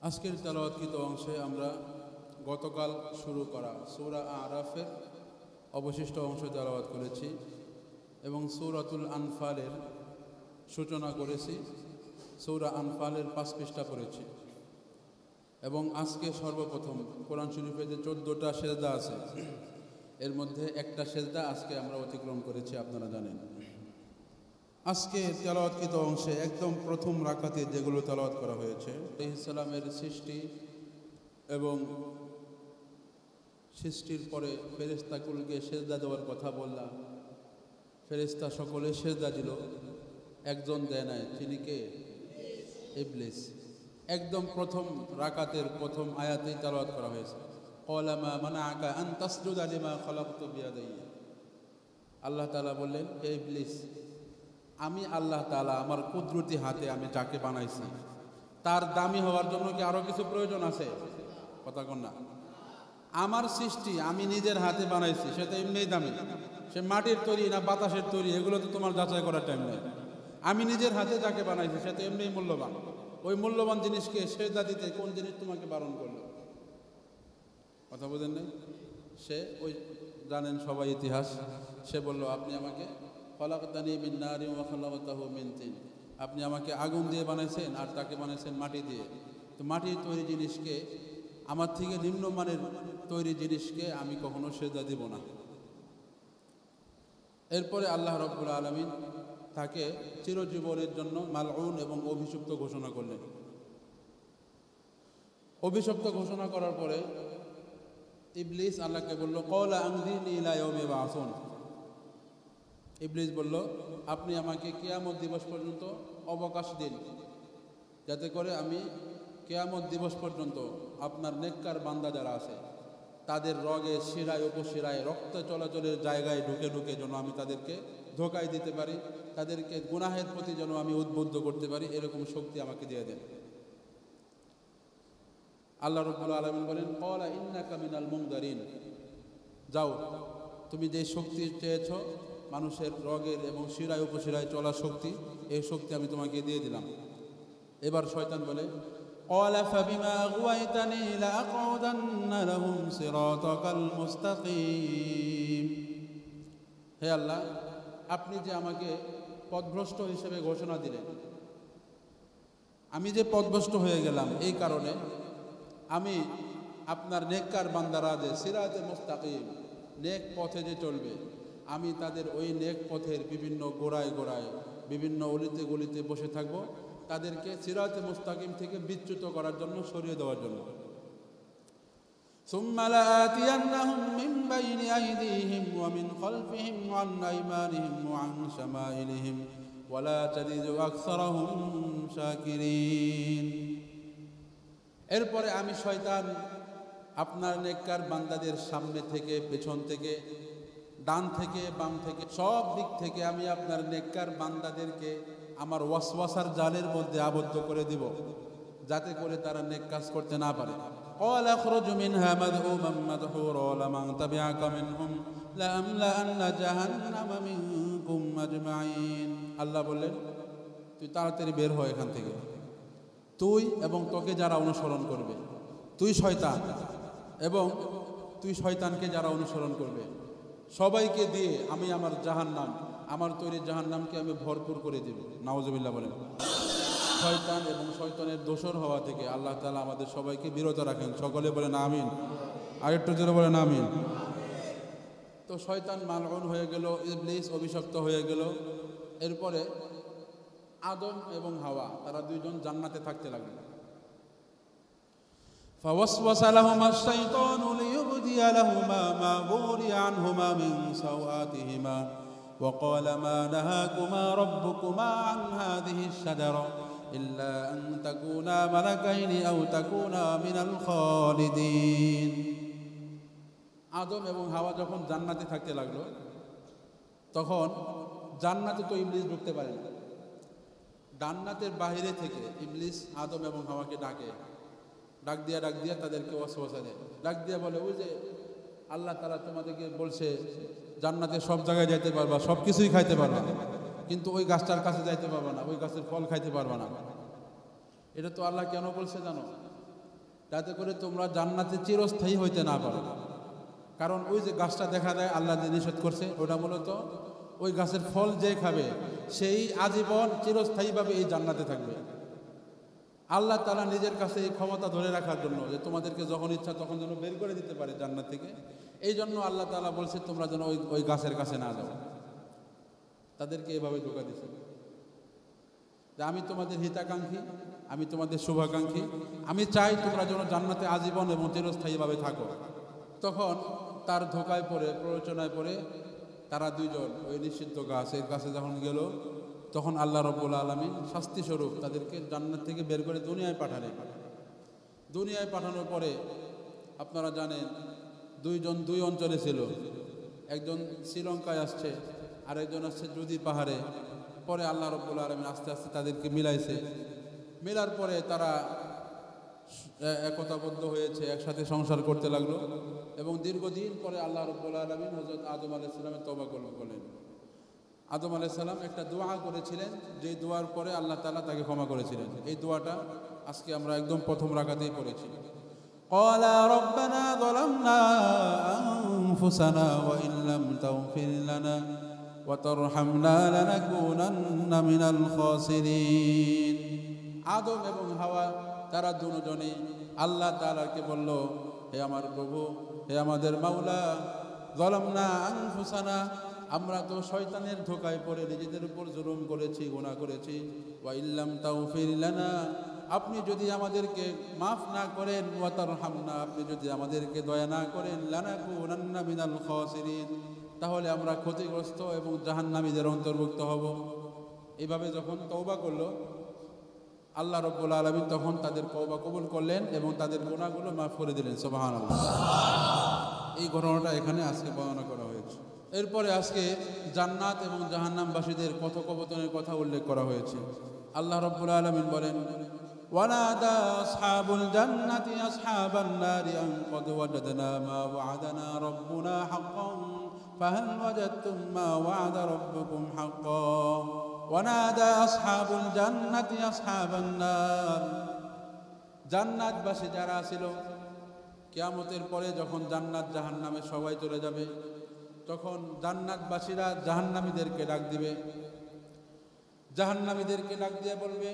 আজকের তেলাওয়াতকৃত অংশে আমরা গতকাল শুরু করা সূরা আরাফের অবশিষ্ট অংশ তেলাওয়াত করেছি এবং সূরাতুল আনফালের সূচনা করেছি। সূরা আনফালের 5 পৃষ্ঠা পড়েছি এবং আজকে সর্বপ্রথম কোরআন শরীফে যে 14টা সেজদা আছে এর মধ্যে একটা সেজদা আজকে আমরা অতিক্রম করেছি, আপনারা জানেন। আজকে তেলাওয়াতকৃত অংশে একদম প্রথম রাকাতে যেগুলো তেলাওয়াত করা হয়েছে আলাইহিস সালামের সৃষ্টি এবং সৃষ্টির পরে ফেরেশতাকুলকে সেজদা দেওয়ার কথা বললাম। ফেরেশতা সকলে সেজদা দিল, একজন দেয় নাই, তিনি কে? ইবলিস। একদম প্রথম রাকাতের প্রথম আয়াতেই তেলাওয়াত করা হয়েছে, ক্বালা মা মানাআকা আন তাসজুদা লিমা খালাকতু বিয়াদাইয়া। আল্লাহ তাআলা বললেন, হে ইবলিস, আমি আল্লাহ তাআলা আমার কুদরতি হাতে আমি যাকে বানাইছি তার দামি হওয়ার জন্য কি আরো কিছু প্রয়োজন আছে? কথা কন না। আমার সৃষ্টি আমি নিজের হাতে বানাইছি, সেটা এমনিই দামি। সে মাটির তৈরি না বাতাসের তৈরি এগুলো তো তোমার যাচাই করার টাইম নেই। আমি নিজের হাতে যাকে বানাইছি সেটা এমনিই মূল্যবান। ওই মূল্যবান জিনিসকে সেজদা দিতে কোন জিনিস তোমাকে বারণ করলো? কথা বোঝেন নাই? সে ওই জানেন সবাই ইতিহাস, সে বলল, আপনি আমাকে খলাকতানি মিন নারিন ওয়া খলাকতাহু মিন তিন, আপনি আমাকে আগুন দিয়ে বানাইছেন আর তাকে বানাইছেন মাটি দিয়ে। তো মাটির তৈরি জিনিসকে, আমার থেকে নিম্নমানের তৈরি জিনিসকে আমি কখনো সেজদা দিব না। এরপরে আল্লাহ রাব্বুল আলামিন তাকে চিরজীবনের জন্য মালউন এবং অভিশপ্ত ঘোষণা করলেন। অভিশপ্ত ঘোষণা করার পরে ইবলিস আল্লাহকে বলল, ক্বালা আনযিরনি ইলা ইয়াউমি ইবআসুন। ইবলিস বলল, আপনি আমাকে কিয়ামত দিবস পর্যন্ত অবকাশ দিন, যাতে করে আমি কিয়ামত দিবস পর্যন্ত আপনার নেককার বান্দা যারা আছে তাদের রগে শিরায় উপশিরায় রক্ত চলাচলের জায়গায় ঢুকে ঢুকে যেন আমি তাদেরকে ধোঁকায় দিতে পারি, তাদেরকে গুনাহের প্রতি যেন আমি উদ্বুদ্ধ করতে পারি, এরকম শক্তি আমাকে দিয়ে দেন। আল্লাহ রাব্বুল আলামিন বলেন, ক্বালা ইন্নাকা মিনাল মুনযারিন। যাও, তুমি যে শক্তি চেয়েছ মানুষের রগের এবং শিরায় উপশিরায় চলার শক্তি, এই শক্তি আমি তোমাকে দিয়ে দিলাম। এবার শয়তান বলে, ক্বালা ফাবিমা আগওয়াইতানি লাআকউদান্না লাহুম সিরাতাকাল মুস্তাকিম। হে আল্লাহ, আপনি যে আমাকে পথভ্রষ্ট হিসেবে ঘোষণা দিলেন, আমি যে পথভ্রষ্ট হয়ে গেলাম এই কারণে আমি আপনার নেককার বান্দারা যে সিরাতে মুস্তাকিম নেক পথে যে চলবে, আমি তাদের ওই নেক পথের বিভিন্ন গোড়ায় গোড়ায় বিভিন্ন অলিতে গলিতে বসে থাকব, তাদেরকে সিরাতে মুস্তাকিম থেকে বিচ্যুত করার জন্য, সরিয়ে দেওয়ার জন্য। সুম্মা লাআতিয়ান্নাহুম মিন বাইনি আইদিহিম ওয়া মিন খালফিহিম ওয়া আন আইমানিহিম ওয়া আন শামাইলিহিম ওয়া লা তাজিদু আকসারাহুম শাকিরিন। এরপরে আমি শয়তান আপনার নেককার বান্দাদের সামনে থেকে, পেছন থেকে, ডান থেকে, বাম থেকে, সব দিক থেকে আমি আপনার নেককার বান্দাদেরকে আমার ওয়াসওয়াসার জালের মধ্যে আবদ্ধ করে দিব, যাতে করে তারা নেক কাজ করতে না পারে। ক্বালা আখরুজ মিনহা মাদউমান মাদহুরা ওয়া লামান তাবিআকা মিনহুম লাআমলাআন্না জাহান্নামা মিনকুম আজমাইন। আল্লাহ বললেন, তুই তাড়াতাড়ি বের হ এখান থেকে, তুই এবং তোকে যারা অনুসরণ করবে, তুই শয়তান এবং তুই শয়তানকে যারা অনুসরণ করবে, সবাইকে দিয়ে আমি আমার জাহান্নাম, আমার তৈরি জাহান্নামকে আমি ভরপুর করে দেব। নাউজুবিল্লাহ বলেন। শয়তান এবং শয়তানের দোসর হওয়া থেকে আল্লাহ তাআলা আমাদের সবাইকে বিরত রাখেন। সকলে বলেন আমিন। আরেকটু জোরে বলেন আমিন। তো শয়তান মালউন হয়ে গেল, ইবলিস অভিশপ্ত হয়ে গেল। এরপরে আদম এবং হাওয়া তারা দুইজন জান্নাতে থাকতে লাগলেন। فوسوس لهما الشيطان ليبدي لهما ما وري عنهما من سوآتهما وقال ما نهاكما ربكما عن هذه الشجرة إلا أن تكونا ملكين أو تكونا من الخالدين। আদম এবং হাওয়া যখন জান্নাতে থাকতে লাগলো, তখন জান্নাতে তো ইবলিস ঢুকতে পারে না। জান্নাতের বাইরে থেকে ইবলিস আদম এবং হাওয়াকে ডাক দিয়া তাদেরকে ওয়াসওয়াসা দেয়। ডাক দিয়া বলে, ওই যে আল্লাহ তাআলা তোমাদেরকে বলছে জান্নাতে সব জায়গায় যাইতে পারবা, সব কিছুই খাইতে পারবা, কিন্তু ওই গাছটার কাছে যাইতে পারবা না, ওই গাছের ফল খাইতে পারবা না। এটা তো আল্লাহ কেন বলছে জানো? যাতে করে তোমরা জান্নাতে চিরস্থায়ী হইতে না পারো। কারণ ওই যে গাছটা দেখা দেয় আল্লাহ যে নিষেধ করছে, ওটা মূলত ওই গাছের ফল যে খাবে সেই আজীবন চিরস্থায়ীভাবে এই জান্নাতে থাকবে। আল্লাহ তাআলা নিজের কাছে এই ক্ষমতা ধরে রাখার জন্য যে তোমাদেরকে যখন ইচ্ছা তখন যেন বের করে দিতে পারে জান্নাত থেকে, এই জন্য আল্লাহ তাআলা বলছে তোমরা যেন ওই গাছের কাছে না যাও। তাদেরকে এভাবে ধোঁকা দিচ্ছে যে আমি তোমাদের হিতাকাঙ্ক্ষী, আমি তোমাদের শুভাকাঙ্ক্ষী, আমি চাই তোমরা যেন জান্নাতে আজীবন এবং চিরস্থায়ীভাবে থাকো। তখন তার ধোঁকায় পড়ে, প্ররোচনায় পড়ে তারা দুইজন ওই নিষিদ্ধ গাছের কাছে যখন গেল, তখন আল্লাহ রাব্বুল আলামিন শাস্তি স্বরূপ তাদেরকে জান্নাত থেকে বের করে দুনিয়ায় পাঠালেন। দুনিয়ায় পাঠানোর পরে আপনারা জানেন দুইজন দুই অঞ্চলে ছিল, একজন শ্রীলঙ্কায় আসছে, আরেকজন আসছে জুদি পাহাড়ে। পরে আল্লাহ রাব্বুল আলামিন আস্তে আস্তে তাদেরকে মিলাইছে। মেলার পরে তারা একতাবদ্ধ হয়েছে, একসাথে সংসার করতে লাগলো এবং দীর্ঘদিন পরে আল্লাহ রাব্বুল আলামিন হযরত আদম আলাইহিস সালামের তওবা করলেন। আদম আলাইহিস সালাম একটা দোয়া করেছিলেন, যে দোয়ার পরে আল্লাহ তাআলা তাকে ক্ষমা করেছিলেন। এই দোয়াটা আজকে আমরা একদম প্রথম রাকাতেই পড়েছি। ক্বালা রাব্বানা যালামনা আনফুসানা ওয়া ইন লাম তাগফির লানা ওয়া তারহামনা লানাকুনান্না মিনাল খাসিরিন। আদম এবং হাওয়া তারা দুজনেই আল্লাহ তাআলাকে বলল, হে আমার প্রভু, হে আমাদের মাওলা, যালামনা আনফুসানা, আমরা তো শয়তানের ধোঁকায় পড়ে নিজেদের উপর জুলুম করেছি, গুনাহ করেছি। ওয়া ইল্লাম তাগফির লানা, আপনি যদি আমাদেরকে মাফ না করেন, ওয়া তারহামনা, আপনি যদি আমাদেরকে দয়া না করেন, লানাকুনান্না মিনাল খাসিরিন, তাহলে আমরা ক্ষতিগ্রস্ত এবং জাহান্নামীদের অন্তর্ভুক্ত হব। এইভাবে যখন তওবা করলো আল্লাহ রাব্বুল আলামিন, তখন তাদের তওবা কবুল করলেন এবং তাদের গুনাহগুলো মাফ করে দিলেন। সুবহানাল্লাহ। এই ঘটনাটা এখানে আজকে বর্ণনা করা হয়েছে। এরপরে আজকে জান্নাত এবং জাহান্নামবাসীদের কথোপকথনের কথা উল্লেখ করা হয়েছে। আল্লাহ রাব্বুল আলামিন বলেন, ওয়ানাদা আসহাবুল জান্নাতি আসহাবান নারি আন ক্বাদ ওয়াজাদনা মা ওয়া'আদানা রাব্বুনা হাক্কান ফাহাল ওয়াজাদতুম মা ওয়া'আদা রাব্বুকুম হাক্কান ওয়ানাদা আসহাবুল জান্নাতি আসহাবান নার। জান্নাতবাসী যারা ছিল, কিয়ামতের পরে যখন জান্নাত জাহান্নামে সবাই চলে যাবে, তখন জান্নাতবাসীরা জাহান্নামীদেরকে ডাক দিবে। জাহান্নামীদেরকে ডাক দিয়ে বলবে,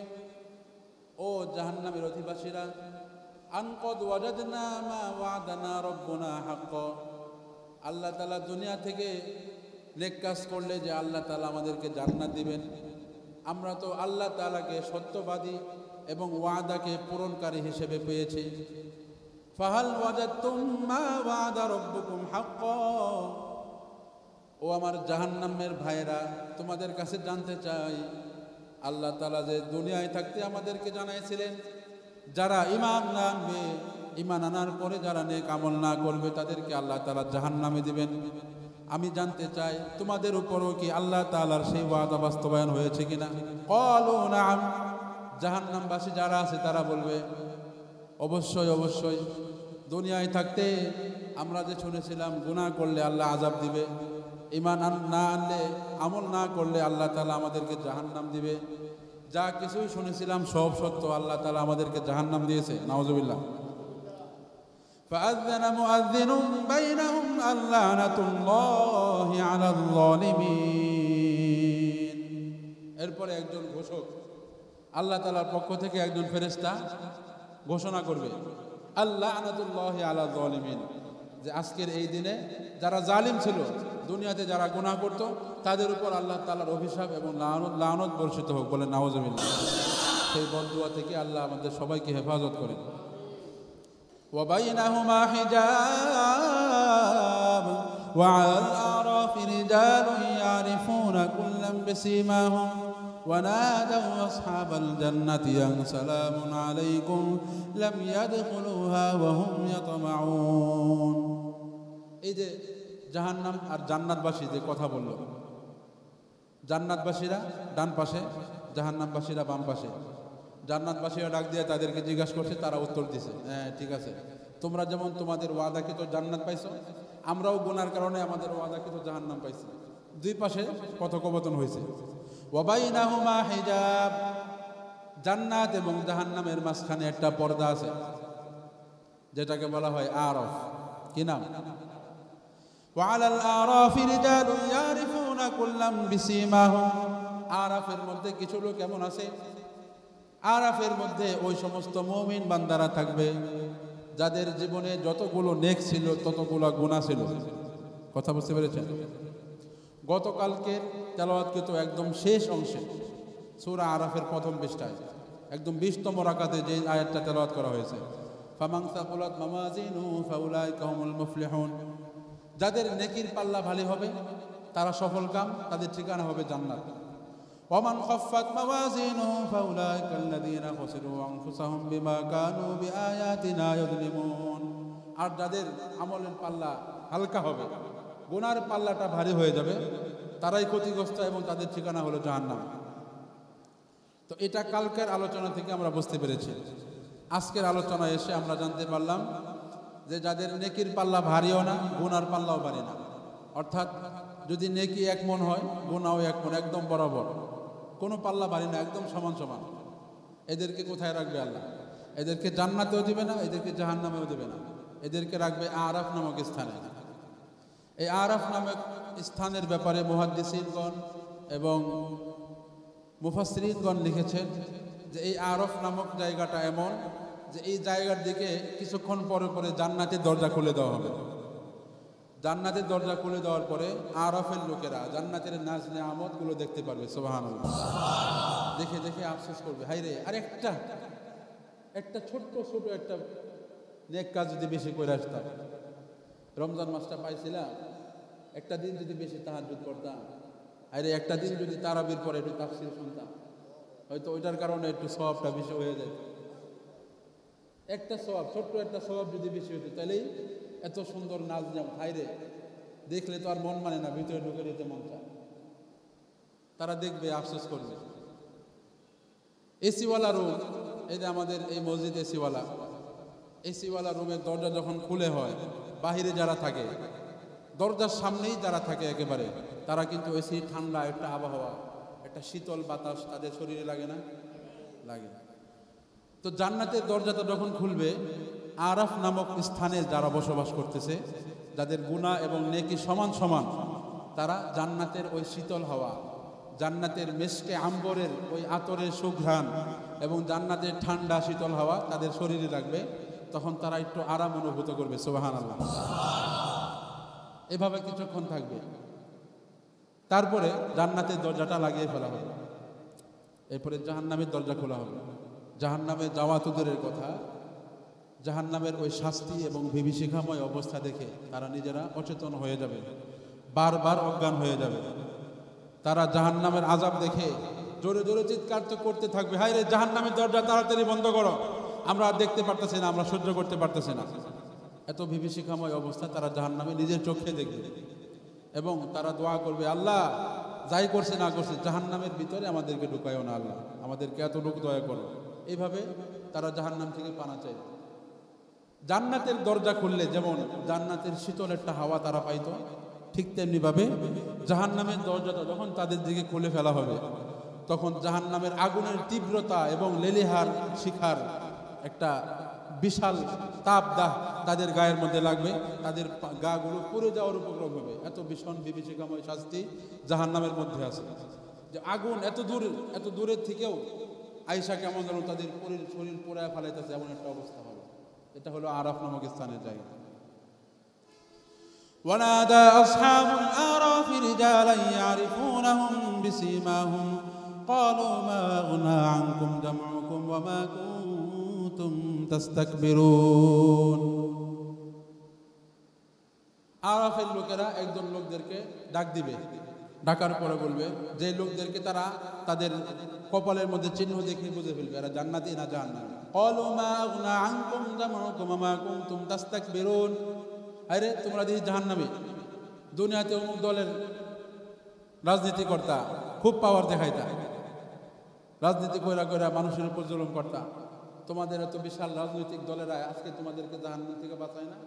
ও জাহান্নামের অধিবাসীরা, আন ক্বাদ ওয়াজাদনা মা ওয়া'আদানা রাব্বুনা হাক্কান, আল্লাহ তাআলা দুনিয়া থেকে নেক কাজ করলে যে আল্লাহ তাআলা আমাদেরকে জান্নাত দিবেন, আমরা তো আল্লাহ তাআলাকে সত্যবাদী এবং ওয়াদাকে পূরণকারী হিসেবে পেয়েছি। ফাহাল ওয়াজাদতুম মা ওয়া'আদা রাব্বুকুম হাক্কান, ও আমার জাহান্নামের ভাইরা, তোমাদের কাছে জানতে চাই, আল্লাহ তাআলা যে দুনিয়ায় থাকতে আমাদেরকে জানাইছিলেন যারা ঈমান না আনবে, ঈমান আনার পরে যারা নেক আমল না করবে তাদেরকে আল্লাহ তাআলা জাহান্নামে দিবেন, আমি জানতে চাই তোমাদের উপরও কি আল্লাহ তাআলার সেই ওয়াদা বাস্তবায়ন হয়েছে কিনা। ক্বালু নাআম, জাহান্নামবাসী যারা আছে তারা বলবে, অবশ্যই অবশ্যই, দুনিয়ায় থাকতে আমরা যে শুনেছিলাম গুনাহ করলে আল্লাহ আযাব দিবে, ঈমান না আনলে, আমল না করলে আল্লাহ তাআলা আমাদেরকে জাহান্নাম দিবে, যা কিছুই শুনেছিলাম সব সত্য, আল্লাহ তাআলা আমাদেরকে জাহান্নাম দিয়েছে। নাউযুবিল্লাহ। ফাআযানা মুআযযিনুম বাইনাহুম আল্লানাতুল্লাহি আলাল যালিমিন। এরপরে একজন ঘোষক, আল্লাহ তাআলার পক্ষ থেকে একজন ফেরেশতা ঘোষণা করবে, আল্লানাতুল্লাহি আলাল যালিমিন, যে আজকের এই দিনে যারা জালিম ছিল, দুনিয়াতে যারা গুনাহ করত, তাদের উপর আল্লাহ তাআলার অভিশাপ এবং লানত বর্ষিত হোক। বলে নাউযুবিল্লাহ। সেই বদদুয়া থেকে আল্লাহ আমাদের সবাইকে হেফাজত করেন। ওয়া বাইনাহুমা হিজাব ওয়া আলাল আরাফি রিজালুন ইয়ারিফুনা কুল্লাম বিসীমাহুম ওয়া নাদাউ আসহাবাল জান্নাতি আন সালামুন আলাইকুম লাম ইয়াদখুলুহা ওয়া হুম ইয়াতমাউন। এই যে জাহান্নাম আর জান্নাতবাসী যে কথা বলল, জান্নাতবাসীরা ডান পাশে, জাহান্নামবাসীরা বাম পাশে। জান্নাতবাসীরা ডাক দিয়ে তাদেরকে জিজ্ঞাসা করছে, তারা উত্তর দিছে, হ্যাঁ ঠিক আছে, তোমরা যেমন তোমাদের ওয়াদাকৃত জান্নাত পাইছো, আমরাও গুনার কারণে আমাদের ওয়াদাকৃত জাহান্নাম পাইছি। দুই পাশে কথোপকথন হয়েছে। ওয়া বাইনাহুমা হিজাব, জান্নাত এবং জাহান্নামের মাঝখানে একটা পর্দা আছে। যেটাকে বলা হয় আরফ। কি নাম? ওয়ালাল আরাফি রিজালুন ইয়ারিফুনা কুল্লাম বিসিমাহুম। আরাফের মধ্যে কিছু লোক এমন আছে, আরাফের মধ্যে ওই সমস্ত মুমিন বান্দারা থাকবে যাদের জীবনে যতগুলো নেক ছিল ততগুলো গুনাহ ছিল। কথা বুঝতে পেরেছেন? গতকালকে তেলাওয়াতকৃত একদম শেষ অংশে সূরা আরাফের প্রথম পৃষ্ঠায় একদম 20তম রাকাতে যে আয়াতটা তেলাওয়াত করা হয়েছে, ফামান সাকুলাত মাওয়াজিনুহু ফাউলাইকা হুমুল মুফলিহুন। যাদের নেকির পাল্লা ভারী হবে তারা সফলকাম, তাদের ঠিকানা হবে জান্নাত। ওয়ামান খাফফাত মাওয়াজিনুহু ফাউলাইকা আল্লাযীনা খাসিরু আনফুসাহুম বিমা কানু বিআয়াতিনা ইউযলিমুন। আর যাদের আমলের পাল্লা হালকা হবে, গুনার পাল্লাটা ভারী হয়ে যাবে, তারাই ক্ষতিগ্রস্ত এবং তাদের ঠিকানা হলো জাহান্নাম। তো এটা কালকের আলোচনা থেকে আমরা বুঝতে পেরেছি। আজকের আলোচনায় এসে আমরা জানতে পারলাম যে যাদের নেকির পাল্লা ভারীও না, গুনার পাল্লাও ভারী না। অর্থাৎ যদি নেকি 1 মণ হয়, গুনাও 1 মণ, একদম বরাবর, কোনো পাল্লা ভারী না, একদম সমান সমান। এদেরকে কোথায় রাখবে আল্লাহ? এদেরকে জান্নাতেও দিবে না, এদেরকে জাহান্নামেও দিবে না, এদেরকে রাখবে আরাফ নামক স্থানে। এই আরাফ নামক স্থানের ব্যাপারে মুহাদ্দিসিনগণ এবং মুফাসসিরিনগণ লিখেছেন যে এই আরাফ নামক জায়গাটা এমন যে এই জায়গার দিকে কিছুক্ষণ পরে পরে জান্নাতের দরজা খুলে দেওয়া হবে। জান্নাতের দরজা খুলে দেওয়ার পরে আরাফের লোকেরা জান্নাতের নাজ নেয়ামতগুলো দেখতে পারবে। সুবহানাল্লাহ। দেখে দেখে আফসোস করবে, হায় রে, আর একটা ছোট্ট একটা নেক কাজ যদি বেশি করে আসতাম, রমজান মাসটা পাইছিলাম, একটা দিন যদি বেশি তাহাজ্জুদ করতাম, আরে একটা দিন যদি তারাবির পরে একটু তাফসীর শুনতাম, হয়তো ওইটার কারণে একটু সওয়াবটা বেশি হয়ে যেত। একটা সওয়াব, ছোট্ট একটা সওয়াব যদি বেশি হতো, তাহলেই এত সুন্দর নাচ যেমন, হায় রে, দেখলে তো আর মন মানে না, ভিতরে ঢুকে দিতে মন চায়। তারা দেখবে, আফসোস করবে। এসিওয়ালা রুম, এই যে আমাদের এই মসজিদ এসিওয়ালা রুমের দরজা যখন খুলে হয়, বাহিরে যারা থাকে, দরজার সামনেই যারা থাকে একেবারে, তারা কিন্তু এসি ঠান্ডা একটা আবহাওয়া, একটা শীতল বাতাস তাদের শরীরে লাগে না? লাগে। তো জান্নাতের দরজাটা যখন খুলবে, আরাফ নামক স্থানে যারা বসবাস করতেছে, যাদের গুনাহ এবং নেকি সমান সমান, তারা জান্নাতের ওই শীতল হাওয়া, জান্নাতের মেশকে আম্বরের ওই আতরের সুঘ্রাণ এবং জান্নাতের ঠান্ডা শীতল হাওয়া তাদের শরীরে লাগবে। তখন তারা একটু আরাম অনুভূত করবে। সুবহানাল্লাহ। এভাবে কিছুক্ষণ থাকবে, তারপরে জান্নাতের দরজাটা লাগিয়ে ফেলা হবে। এরপরে জাহান্নামের দরজা খোলা হবে। জাহান্নামে যাওয়া তো দূরের কথা, জাহান্নামের ওই শাস্তি এবং বিভীষিকাময় অবস্থা দেখে তারা নিজেরা অচেতন হয়ে যাবে, বারবার অজ্ঞান হয়ে যাবে। তারা জাহান্নামের আযাব দেখে জোরে জোরে চিৎকার তো করতে থাকবে, হায় রে, জাহান্নামের দরজা তাড়াতাড়ি বন্ধ করো, আমরা আর দেখতে পারতেছি না, আমরা সহ্য করতে পারতেছি না। এত বিভীষিকাময় অবস্থা তারা জাহান্নামে নিজের চোখে দেখবে এবং তারা দোয়া করবে, আল্লাহ যাই করছে না করছে, জাহান্নামের ভিতরে আমাদেরকে ঢুকায়ও না, আল্লাহ আমাদেরকে এতটুকু দয়া করো। এইভাবে তারা জাহান্নাম থেকে পানা চায়। জান্নাতের দরজা খুললে যেমন জান্নাতের শীতল একটা হাওয়া তারা পাইতো, ঠিক তেমনিভাবে জাহান্নামের দরজাটা যখন তাদের দিকে খুলে ফেলা হবে, তখন জাহান্নামের আগুনের তীব্রতা এবং লেলিহার শিখার একটা বিশাল তাপদাহ তাদের গায়ের মধ্যে লাগবে, তাদের গাগুলো পুড়ে যাওয়ার উপক্রম হবে। এত ভীষণ বিভীষিকাময় শাস্তি জাহান্নামের মধ্যে আছে যে আগুন এত দূরের থেকেও আয়েশা কেমন যেন তাদের শরীর পোড়ায় ফেলাইতেছে, এমন একটা অবস্থা হবে। এটা হলো আরাফ নামক স্থানের জায়গা। ওয়ানাদা আসহাবুল আরাফি রিজালান ইয়ারিফুনাহুম বিসীমাহুম ক্বালু মা আগনা আনকুম জামউকুম ওয়া মা কুনতুম তাস্তাকবিরুন। আরাফের লোকেরা একজন লোকদেরকে ডাক দিবে, ডাকার পরে বলবে, যে লোকদেরকে তারা তাদের কপালের মধ্যে চিহ্ন দেখে বুঝে ফেলবে এরা জান্নাতি না জাহান্নামী। ক্বালু মা আগনা আনকুম জামউকুম ওয়া মা কুনতুম তাস্তাকবিরুন। আরে তোমরা দেখি জাহান্নামী, দুনিয়াতে অমুক দলের রাজনীতি কর্তা, খুব পাওয়ার দেখাইতা, রাজনীতি কইরা মানুষের উপর জুলুম করতা, তোমাদের এত বিশাল রাজনৈতিক দলেরা আজকে তোমাদেরকে জাহান্নাম থেকে বাঁচায় না।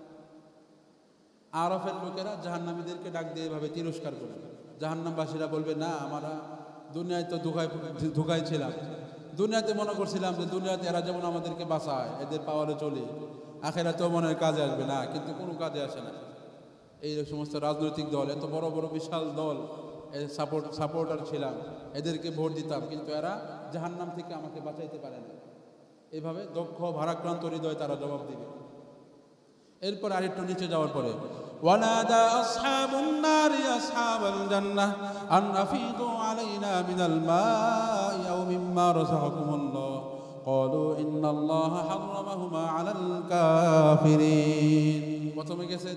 আরাফের লোকেরা জাহান্নামীদেরকে ডাক দিয়ে এভাবে তিরস্কার করবে। জাহান্নামবাসীরা বলবে, না, আমরা দুনিয়ায় তো ধোঁকায় ছিলাম, দুনিয়াতে মনে করছিলাম যে দুনিয়াতে এরা যেমন আমাদেরকে বাঁচায়, এদের পাওয়ারে চলি, আখেরাতেও মনের কাজে আসবে না, কিন্তু কোনো কাজে আসে না। এই সমস্ত রাজনৈতিক দল, এত বড় বড় বিশাল দল, সাপোর্টার ছিলাম, এদেরকে ভোট দিতাম, কিন্তু এরা জাহান্নাম থেকে আমাকে বাঁচাইতে পারে না। এইভাবে দক্ষ ভারাক্রান্ত হৃদয় তারা জবাব দিবে। এরপর আরেকটু নিচে যাওয়ার পরে ওয়ানাদা আসহাবুন নারি আসহাবাল জান্নাহ আন আফিদু আলাইনা মিনাল মাই আও মিম্মা রাযাকাকুমুল্লাহ ক্বালু ইন্নাল্লাহা হারামাহুমা আলাল কাফিরিন। প্রথমে গেছে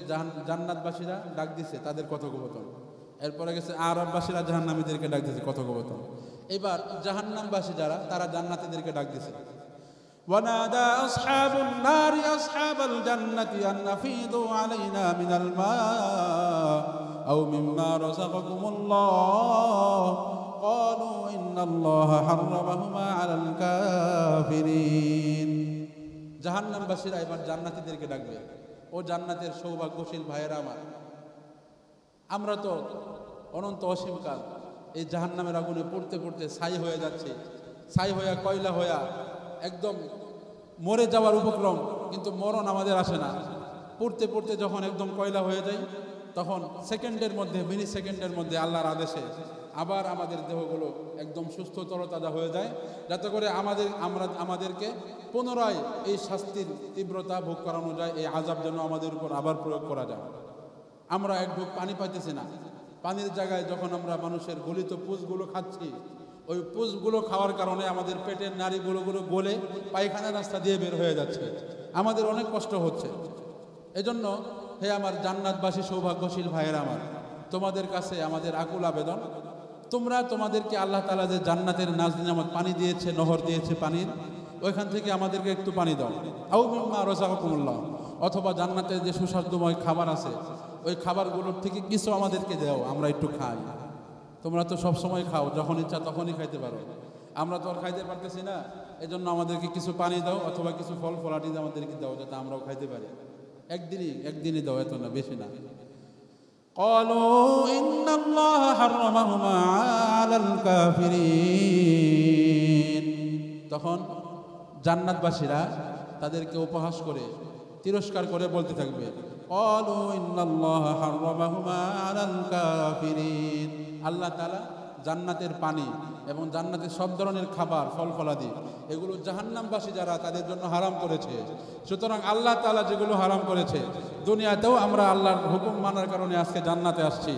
জান্নাতবাসীরা ডাক দিছে তাদের কথোপকথন, এরপরে গেছে আরববাসীরা জাহান্নামীদেরকে ডাক দিছে কথোপকথন। এবার জাহান্নামবাসী যারা তারা জান্নাতীদেরকে ডাক দিছে। ونادى أصحاب النار أصحاب الجنة أن أفيضوا علينا من الماء أو مما رزقكم الله قالوا إن الله حرمهما على الكافرين। জাহান্নামবাসীরা এবার জান্নাতীদেরকে ডাকবে, ও জান্নাতের সৌভাগ্যশীল ভাইয়েরা আমার, আমরা তো অনন্ত অসীমকাল এই জাহান্নামের আগুনে পড়তে পড়তে ছাই হয়ে যাচ্ছে, ছাই হইয়া কয়লা হইয়া একদম মরে যাওয়ার উপক্রম, কিন্তু মরণ আমাদের আসে না। পড়তে পড়তে যখন একদম কয়লা হয়ে যায়, তখন সেকেন্ডের মধ্যে, মিনি সেকেন্ডের মধ্যে আল্লাহর আদেশে আবার আমাদের দেহগুলো একদম সুস্থ তরতাজা হয়ে যায়, যাতে করে আমাদেরকে পুনরায় এই শাস্তির তীব্রতা ভোগ করানো যায়, এই আযাব যেন আমাদের উপর আবার প্রয়োগ করা যায়। আমরা এক ঢোক পানি পাইতেছি না, পানির জায়গায় যখন আমরা মানুষের গলিত পুষগুলো খাচ্ছি, ওই পুষগুলো খাওয়ার কারণে আমাদের পেটের নাড়িগুলো গলে পায়খানা রাস্তা দিয়ে বের হয়ে যাচ্ছে, আমাদের অনেক কষ্ট হচ্ছে। এজন্য হে আমার জান্নাতবাসী সৌভাগ্যশীল ভাইয়েরা আমার, তোমাদের কাছে আমাদের আকুল আবেদন, তোমরা তোমাদেরকে আল্লাহ তাআলা যে জান্নাতের নাজ-নিয়ামত পানি দিয়েছে, নহর দিয়েছে পানির, ওইখান থেকে আমাদেরকে একটু পানি দাও। আও মিম্মা রাযাকাকুমুল্লাহ, অথবা জান্নাতের যে সুস্বাদুময় খাবার আছে ওই খাবারগুলোর থেকে কিছু আমাদেরকে দাও, আমরা একটু খাই। তোমরা তো সব সময় খাও, যখন ইচ্ছা তখনই খাইতে পারো, আমরা তো আর খাইতে পারতেছি না, এজন্য আমাদেরকে কিছু পানি দাও অথবা কিছু ফল ফলাটি আমাদেরকে দাও, যাতে আমরাও খাইতে পারি। একদিনই দাও, এত না, বেশি না। ক্বালু ইন্নাল্লাহা হারামাহুমা আলাল কাফিরিন। তখন জান্নাতবাসীরা তাদেরকে উপহাস করে, তিরস্কার করে বলতে থাকবে, ক্বালু ইন্নাল্লাহা হারামাহুমা আলাল কাফিরিন। আল্লাহ তাআলা জান্নাতের পানি এবং জান্নাতের সব ধরনের খাবার, ফল ফলাদি, এগুলো জাহান্নামবাসী যারা তাদের জন্য হারাম করেছে। সুতরাং আল্লাহ তাআলা যেগুলো হারাম করেছে, দুনিয়াতেও আমরা আল্লাহর হুকুম মানার কারণে আজকে জান্নাতে আসছি,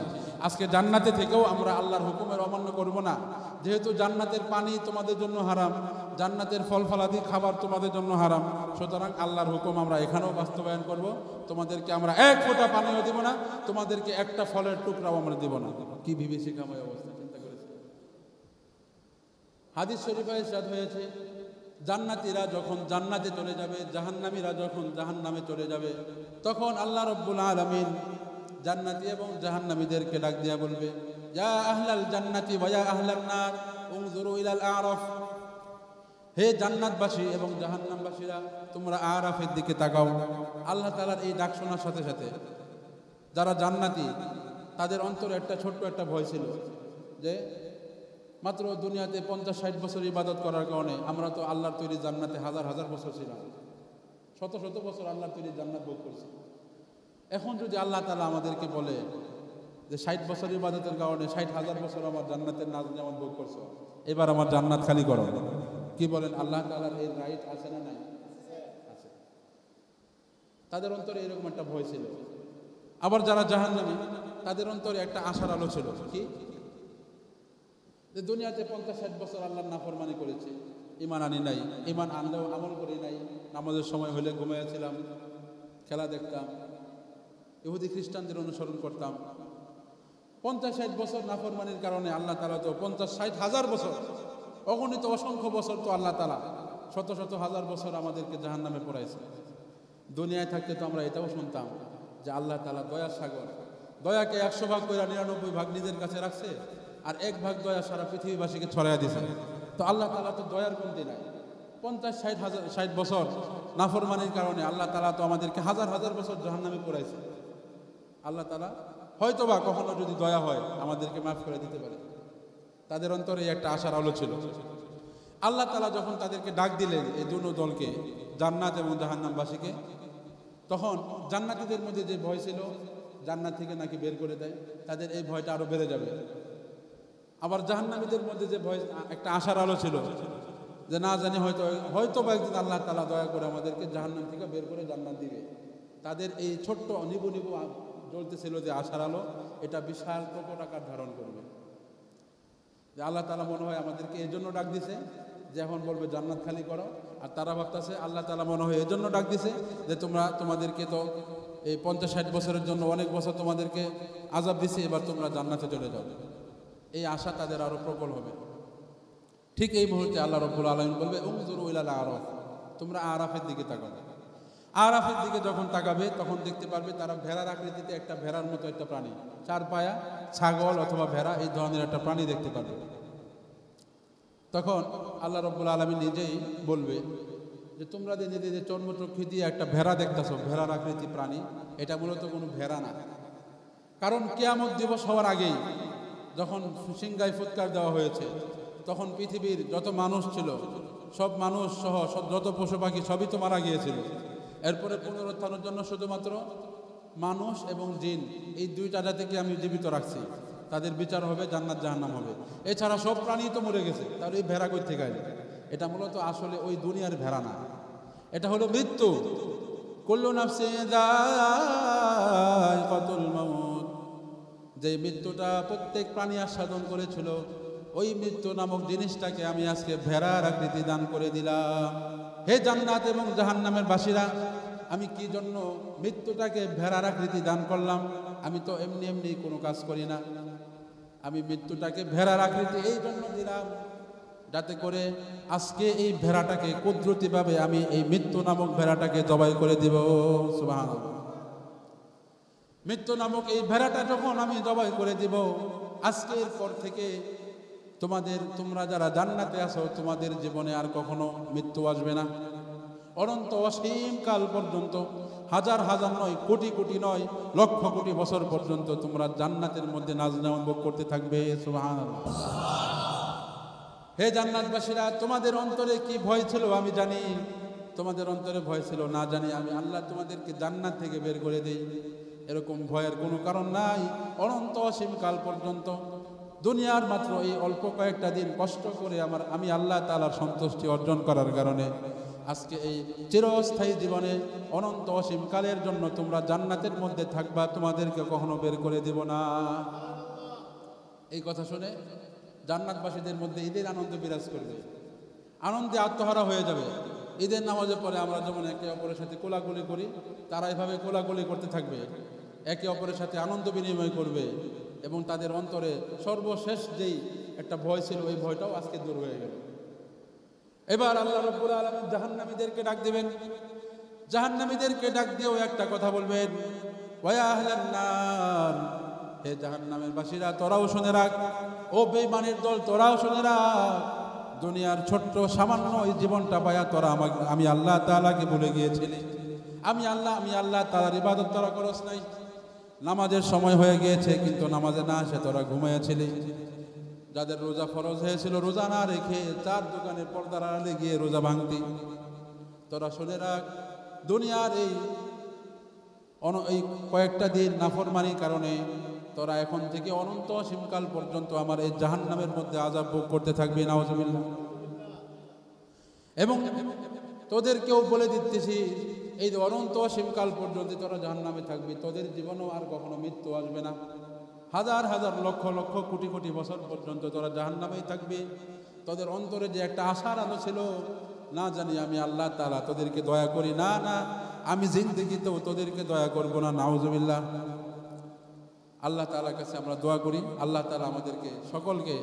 আজকে জান্নাতে থেকেও আমরা আল্লাহর হুকুমের অমান্য করব না। যেহেতু জান্নাতের পানি তোমাদের জন্য হারাম, জান্নাতের ফল ফলাদি খাবার তোমাদের জন্য হারাম, সুতরাং আল্লাহর হুকুম আমরা এখানেও বাস্তবায়ন করব। তোমাদেরকে আমরা এক ফোঁটা পানিও দিব না, তোমাদেরকে একটা ফলের টুকরাও আমরা দিব না। কি বিভীষিকাময় অবস্থা, চিন্তা করেছে। হাদিস শরীফে ইরশাদ হয়েছে, জান্নাতীরা যখন জান্নাতে চলে যাবে, জাহান্নামীরা যখন জাহান্নামে চলে যাবে, তখন আল্লাহ রাব্বুল আলামিন জান্নাতি এবং জাহান্নামীদেরকে ডাক দিয়া বলবে, ইয়া আহলাল জান্নাতি ওয়া ইয়া আহলান নার উনজুরু ইলাল আরাফ। হে জান্নাতবাসী এবং জাহান্নামবাসীরা, তোমরা আরাফের দিকে তাকাও। আল্লাহ তাআলার এই ডাক শোনার সাথে সাথে যারা জান্নাতি তাদের অন্তরে একটা ছোট্ট একটা ভয় ছিল, যে মাত্র দুনিয়াতে 50-60 বছর ইবাদত করার কারণে আমরা তো আল্লাহর তৈরি জান্নাতে হাজার হাজার বছর ছিলাম, শত শত বছর আল্লাহর তৈরি জান্নাত ভোগ করছি। এখন যদি আল্লাহ তাআলা আমাদেরকে বলে যে 60 বছর ইবাদতের কারণে 60,000 বছর আমার জান্নাতের নাজ-নিয়ামত ভোগ করছো, এবার আমার জান্নাত খালি করো, কি বলেন? আল্লাহ তাআলার এই রাইট আছে না নাই? আছে। তাদের অন্তরে এরকম একটা ভয় ছিল। আবার যারা জাহান্নামী, তাদের অন্তরে একটা আশার আলো ছিল, কি যে দুনিয়াতে 50-60 বছর আল্লাহর নাফরমানি করেছি, ঈমান আনি নাই, ঈমান আনলেও আমল করি নাই, নামাজের সময় হলে ঘুমাইয়াছিলাম, খেলা দেখতাম, ইহুদি খ্রিস্টানদের অনুসরণ করতাম। 50-60 বছর নাফরমানির কারণে আল্লাহ তাআলা তো 50-60 হাজার বছর, অগণিত অসংখ্য বছর তো আল্লাহ তাআলা শত শত হাজার বছর আমাদেরকে জাহান্নামে পড়াইছে। দুনিয়ায় থাকতে তো আমরা এটাও শুনতাম যে আল্লাহ তাআলা দয়ার সাগর, দয়াকে 100 ভাগ করে 99 ভাগ নিজের কাছে রাখছে, আর 1 ভাগ দয়া সারা পৃথিবীবাসীকে ছড়াইয়া দিয়েছে। তো আল্লাহ তাআলা তো দয়ার কমতি নাই। 50-60 বছর নাফরমানির কারণে আল্লাহ তাআলা তো আমাদেরকে হাজার হাজার বছর জাহান্নামে পড়াইছে। আল্লাহ তাআলা হয়তোবা কখনো যদি দয়া হয় আমাদেরকে মাফ করে দিতে পারে। তাদের অন্তরে একটা আশার আলো ছিল। আল্লাহ তাআলা যখন তাদেরকে ডাক দিলেন, এই দুটো দলকে, জান্নাত এবং জাহান্নামবাসীকে, তখন জান্নাতীদের মধ্যে যে ভয় ছিল জান্নাত থেকে নাকি বের করে দেয়, তাদের এই ভয়টা আরো বেড়ে যাবে। আবার জাহান্নামীদের মধ্যে যে ভয়, একটা আশার আলো ছিল যে না জানি হয়তো বা একদিন আল্লাহ তাআলা দয়া করে আমাদেরকে জাহান্নাম থেকে বের করে জান্নাত দিবে। তাদের এই ছোট্ট নিবু নিবু জ্বলতেছিল যে আশার আলো, এটা বিশাল প্রকট আকার ধারণ করবে। যে আল্লাহ তাআলা মনে হয় আমাদেরকে এই জন্য ডাক দিছে যে এখন বলবে জান্নাত খালি করো, আর তারা ভাবতেছে আল্লাহ তাআলা মনে হয় এই জন্য ডাক দিছে যে তোমাদেরকে তো এই 50-60 বছরের জন্য অনেক বছর তোমাদেরকে আযাব দিছে, এবার তোমরা জান্নাতে চলে যাও। এই আশা তাদের আরো প্রবল হবে। ঠিক এই মুহূর্তে আল্লাহ রাব্বুল আলামিন বলবে উনজুরু ইলাল আরাফ, তোমরা আরাফের দিকে তাকাবে। আরাফের দিকে যখন তাকাবে তখন দেখতে পারবে তারা ভেড়ার আকৃতিতে একটা ভেড়ার মতো একটা প্রাণী, 4 পায়া ছাগল অথবা ভেড়া এই ধরনের একটা প্রাণী দেখতে পারবে। তখন আল্লাহ রাব্বুল আলামিন নিজেই বলবে যে তোমরা যে চর্মচক্ষু দিয়ে একটা ভেড়া দেখতেছো, ভেড়ার আকৃতি প্রাণী, এটা মূলত কোনো ভেড়া না। কারণ কিয়ামত দিবস হওয়ার আগেই যখন সিংহায় ফুৎকার দেওয়া হয়েছে, তখন পৃথিবীর যত মানুষ ছিল, সব মানুষ সহ যত পশু পাখি সবই তো মারা গিয়েছিল। এরপরে পুনরুত্থানের জন্য শুধুমাত্র মানুষ এবং জিন, এই 2টা জাতিকে আমি জীবিত রাখছি। তাদের বিচার হবে, জান্নাত জাহান্নাম হবে। এছাড়া সব প্রাণী তো মরে গেছে, তাহলে এই ভেড়া কই থেকে আসবে? এটা মূলত আসলে ওই দুনিয়ার ভেড়া না, এটা হলো মৃত্যু। কুল্লু নাফসিন যায়কাতুল মাউত, যে মৃত্যুটা প্রত্যেক প্রাণী আস্বাদন করেছিল, ওই মৃত্যু নামক জিনিসটাকে আমি আজকে ভেড়ার আকৃতি দান করে দিলাম। হে জান্নাত এবং জাহান্নামের বাসীরা, আমি কি জন্য মৃত্যুটাকে ভেড়ার আকৃতি দান করলাম? আমি তো এমনি এমনি কোনো কাজ করি না। আমি মৃত্যুটাকে ভেড়ার আকৃতি এই জন্য দিলাম যাতে করে আজকে এই ভেড়াটাকে কুদরতিভাবে আমি এই মৃত্যু নামক ভেড়াটাকে জবাই করে দিব। সুবহানাল্লাহ। মৃত্যু নামক এই ভেড়াটা যখন আমি জবাই করে দিব, আজকের পর থেকে তোমরা যারা জান্নাতে আছো, তোমাদের জীবনে আর কখনো মৃত্যু আসবে না। অনন্ত অসীম কাল পর্যন্ত, হাজার হাজার নয়, কোটি কোটি নয়, লক্ষ কোটি বছর পর্যন্ত তোমরা জান্নাতের মধ্যে নাজনাম ভোগ করতে থাকবে। সুবহানাল্লাহ। হে জান্নাতবাসীরা, তোমাদের অন্তরে কি ভয় ছিল আমি জানি। তোমাদের অন্তরে ভয় ছিল না জানি আমি আল্লাহ তোমাদেরকে জান্নাত থেকে বের করে দেই, এরকম ভয়ের কোনো কারণ নাই। অনন্ত অসীম কাল পর্যন্ত দুনিয়ার মাত্র এই অল্প কয়েকটা দিন কষ্ট করে আমি আল্লাহ তাআলার সন্তুষ্টি অর্জন করার কারণে আজকে এই চিরস্থায়ী জীবনে অনন্ত অসীম কালের জন্য তোমরা জান্নাতের মধ্যে থাকবা, তোমাদেরকে কখনো বের করে দেব না। এই কথা শুনে জান্নাতবাসীদের মধ্যে ঈদের আনন্দ বিরাজ করবে, আনন্দে আত্মহারা হয়ে যাবে। ঈদের নামাজের পরে আমরা যেমন একে অপরের সাথে কোলাকুলি করি, তারা এভাবে কোলাকুলি করতে থাকবে, একে অপরের সাথে আনন্দ বিনিময় করবে, এবং তাদের অন্তরে সর্বশেষ যেই একটা ভয় ছিল, ওই ভয়টাও আজকে দূর হয়ে গেল। এবার আল্লাহ রাব্বুল আলামিন জাহান্নামীদেরকে ডাক দিবেন। জাহান্নামীদেরকে ডাক দিয়েও একটা কথা বলবেন, ওয়া আহলান নার, হে জাহান্নামের বাসীরা, তোরাও শুনে রাখ। ও বেঈমানের দল, তোরাও শুনে রাখ। দুনিয়ার ছোট্ট সামান্য এই জীবনটা পায়া তোরা আমি আল্লাহ তাআলাকে ভুলে গিয়েছিলি। আমি আল্লাহ তাআলার ইবাদত তোরা করস নাই। নামাজের সময় হয়ে গিয়েছে, কিন্তু নামাজে না এসে তোরা ঘুমিয়েছিলি। যাদের রোজা ফরজ হয়েছিল, রোজা না রেখে 4 দোকানে পর্দার আড়ালে গিয়ে রোজা ভাঙতি। তোরা শুনে রাখ, দুনিয়ার এই কয়েকটা দিন নাফরমানির কারণে তোরা এখন থেকে অনন্ত অসীমকাল পর্যন্ত আমার এই জাহান্নামের মধ্যে আযাব ভোগ করতে থাকবি। নাউজুবিল্লাহ। এবং তোদেরকেও বলে দিতেছি, এই যে অনন্ত অসীমকাল পর্যন্ত তোরা জাহান্নামে থাকবি, তোদের জীবনেও আর কখনো মৃত্যু আসবে না। হাজার হাজার লক্ষ লক্ষ কোটি কোটি বছর পর্যন্ত তোরা জাহান্নামেই থাকবি। তোদের অন্তরে যে একটা আশার আলো ছিল, না জানি আমি আল্লাহ তাআলা তোদেরকে দয়া করি না, আমি জিন্দেগিতেও তোদেরকে দয়া করব না। নাউজুবিল্লাহ। আল্লাহ তাআলার কাছে আমরা দোয়া করি, আল্লাহ তাআলা আমাদেরকে সকলকে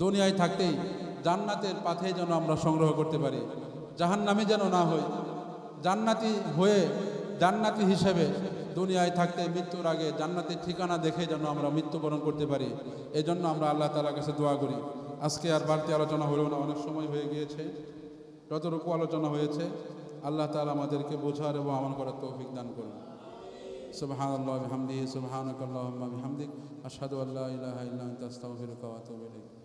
দুনিয়ায় থাকতেই জান্নাতের পাথে যেন আমরা সংগ্রহ করতে পারি, জাহান্নামী যেন না হই। জান্নাতি হয়ে, জান্নাতি হিসেবে দুনিয়ায় থাকতে মৃত্যুর আগে জান্নাতের ঠিকানা দেখে যেন আমরা মৃত্যুবরণ করতে পারি। এই জন্য আমরা আল্লাহ তাআলার কাছে দোয়া করি। আজকে আর বাড়তি আলোচনা হলো না, অনেক সময় হয়ে গিয়েছে। যতটুকু আলোচনা হয়েছে আল্লাহ তাআলা আমাদেরকে বোঝার এবং আমল করার তৌফিক দান করুন। সুবহানাল্লাহি ওয়া বিহামদিহি, সুবহানাকাল্লাহুম্মা ওয়া বিহামদিক, আশহাদু আল্লা ইলাহা ইল্লা আনতা, আস্তাগফিরুকা ওয়া আতুবু ইলাইক।